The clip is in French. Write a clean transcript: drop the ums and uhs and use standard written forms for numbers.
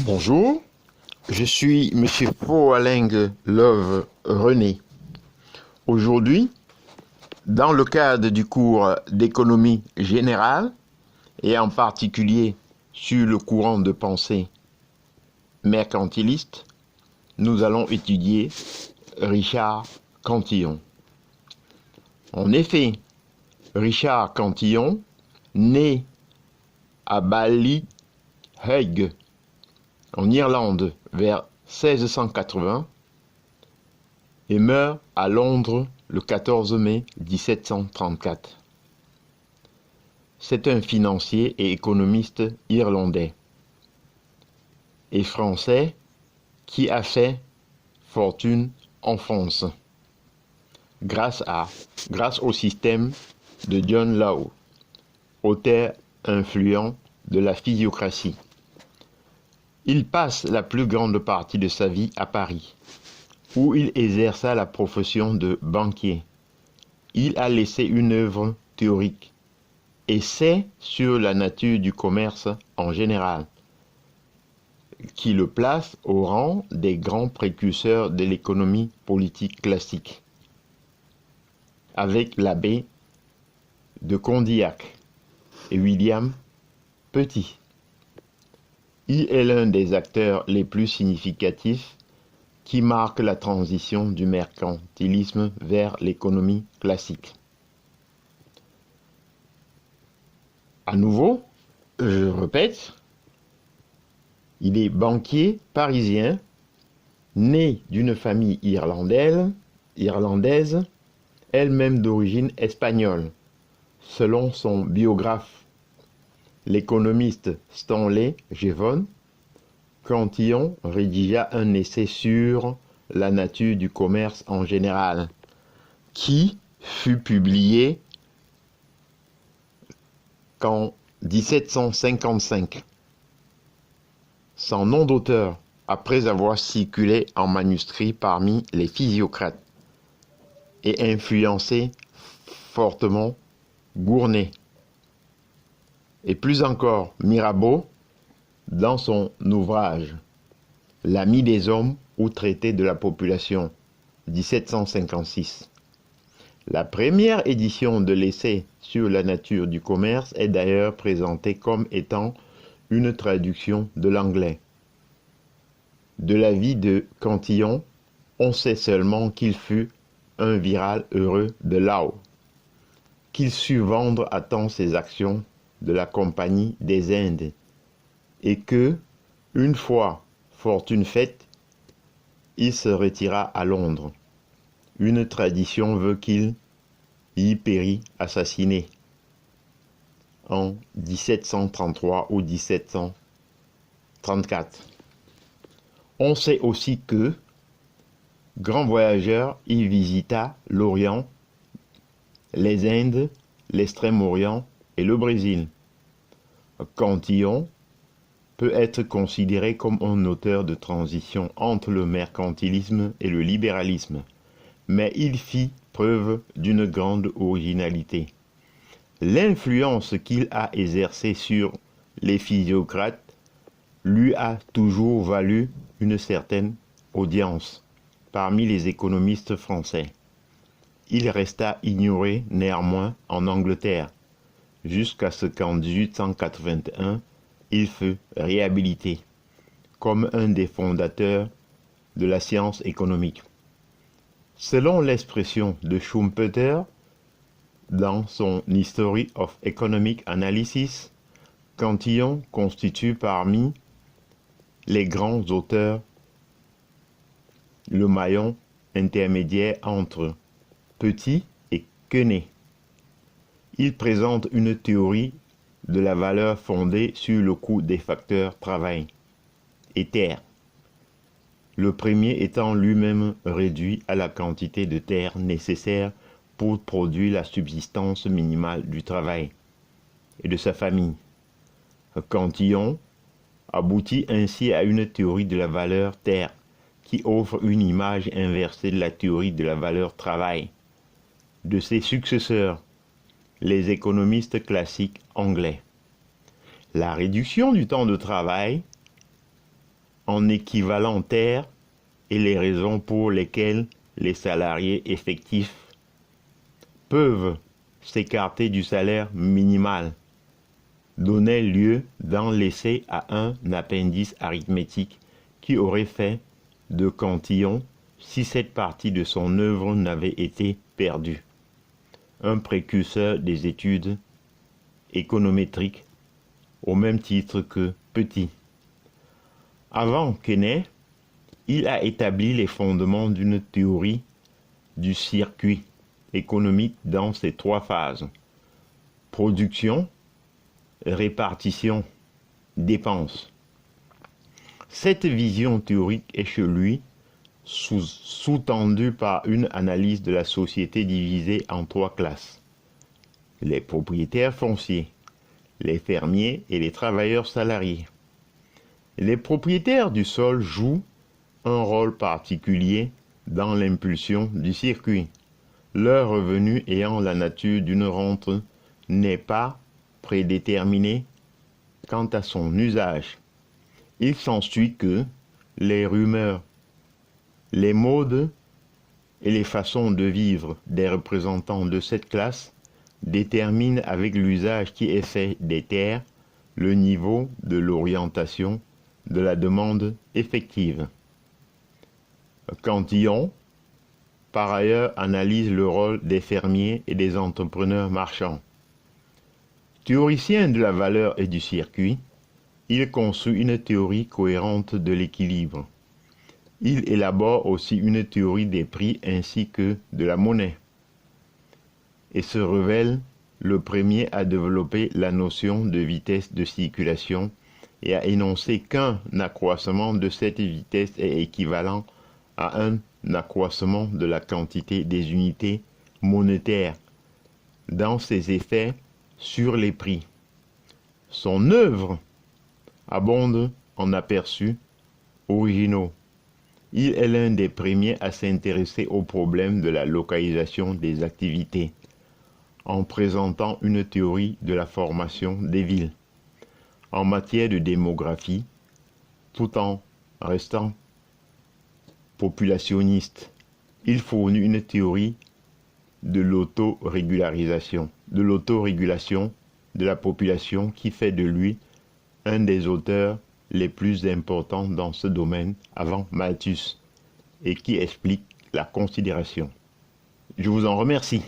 Bonjour, je suis Monsieur Poaling Love René. Aujourd'hui, dans le cadre du cours d'économie générale et en particulier sur le courant de pensée mercantiliste, nous allons étudier Richard Cantillon. En effet, Richard Cantillon, né à Ballyheigue, en Irlande vers 1680 et meurt à Londres le 14 mai 1734. C'est un financier et économiste irlandais et français qui a fait fortune en France grâce au système de John Law, auteur influent de la physiocratie. Il passe la plus grande partie de sa vie à Paris, où il exerça la profession de banquier. Il a laissé une œuvre théorique, Essai sur la nature du commerce en général, qui le place au rang des grands précurseurs de l'économie politique classique, avec l'abbé de Condillac et William Petit. Il est l'un des acteurs les plus significatifs qui marque la transition du mercantilisme vers l'économie classique. À nouveau, je répète, il est banquier parisien, né d'une famille irlandaise, elle-même d'origine espagnole. Selon son biographe, l'économiste Stanley Jevons, Cantillon rédigea un essai sur la nature du commerce en général, qui fut publié qu'en 1755. Son nom d'auteur, après avoir circulé en manuscrit parmi les physiocrates et influencé fortement Gournay, et plus encore Mirabeau dans son ouvrage L'ami des hommes ou traité de la population, 1756. La première édition de l'essai sur la nature du commerce est d'ailleurs présentée comme étant une traduction de l'anglais. De la vie de Cantillon, on sait seulement qu'il fut un viral heureux de Law, qu'il sut vendre à temps ses actions de la Compagnie des Indes, et que, une fois fortune faite, il se retira à Londres. Une tradition veut qu'il y périt assassiné en 1733 ou 1734. On sait aussi que, grand voyageur, il visita l'Orient, les Indes, l'Extrême-Orient et le Brésil. Cantillon peut être considéré comme un auteur de transition entre le mercantilisme et le libéralisme, mais il fit preuve d'une grande originalité. L'influence qu'il a exercée sur les physiocrates lui a toujours valu une certaine audience parmi les économistes français. Il resta ignoré néanmoins en Angleterre, jusqu'à ce qu'en 1881, il fut réhabilité comme un des fondateurs de la science économique. Selon l'expression de Schumpeter dans son History of Economic Analysis, Cantillon constitue parmi les grands auteurs le maillon intermédiaire entre Petit et Quenet. Il présente une théorie de la valeur fondée sur le coût des facteurs travail et terre, le premier étant lui-même réduit à la quantité de terre nécessaire pour produire la subsistance minimale du travail et de sa famille. Cantillon aboutit ainsi à une théorie de la valeur terre qui offre une image inversée de la théorie de la valeur travail. De ses successeurs, les économistes classiques anglais. La réduction du temps de travail en équivalent terre et les raisons pour lesquelles les salariés effectifs peuvent s'écarter du salaire minimal donnait lieu dans l'essai à un appendice arithmétique qui aurait fait de Cantillon si cette partie de son œuvre n'avait été perdue. Un précurseur des études économétriques au même titre que Petit. Avant Quesnay, il a établi les fondements d'une théorie du circuit économique dans ses trois phases: production, répartition, dépense. Cette vision théorique est chez lui sous-tendue par une analyse de la société divisée en trois classes: les propriétaires fonciers, les fermiers et les travailleurs salariés. Les propriétaires du sol jouent un rôle particulier dans l'impulsion du circuit. Leur revenu ayant la nature d'une rente n'est pas prédéterminé quant à son usage. Il s'ensuit que les rumeurs, les modes et les façons de vivre des représentants de cette classe déterminent avec l'usage qui est fait des terres le niveau de l'orientation de la demande effective. Cantillon, par ailleurs, analyse le rôle des fermiers et des entrepreneurs marchands. Théoricien de la valeur et du circuit, il conçut une théorie cohérente de l'équilibre. Il élabore aussi une théorie des prix ainsi que de la monnaie, et se révèle le premier à développer la notion de vitesse de circulation et à énoncer qu'un accroissement de cette vitesse est équivalent à un accroissement de la quantité des unités monétaires dans ses effets sur les prix. Son œuvre abonde en aperçus originaux. Il est l'un des premiers à s'intéresser au problème de la localisation des activités, en présentant une théorie de la formation des villes en matière de démographie, tout en restant populationniste. Il fournit une théorie de l'autorégulation de la population qui fait de lui un des auteurs les plus importants dans ce domaine avant Malthus et qui explique la considération. Je vous en remercie.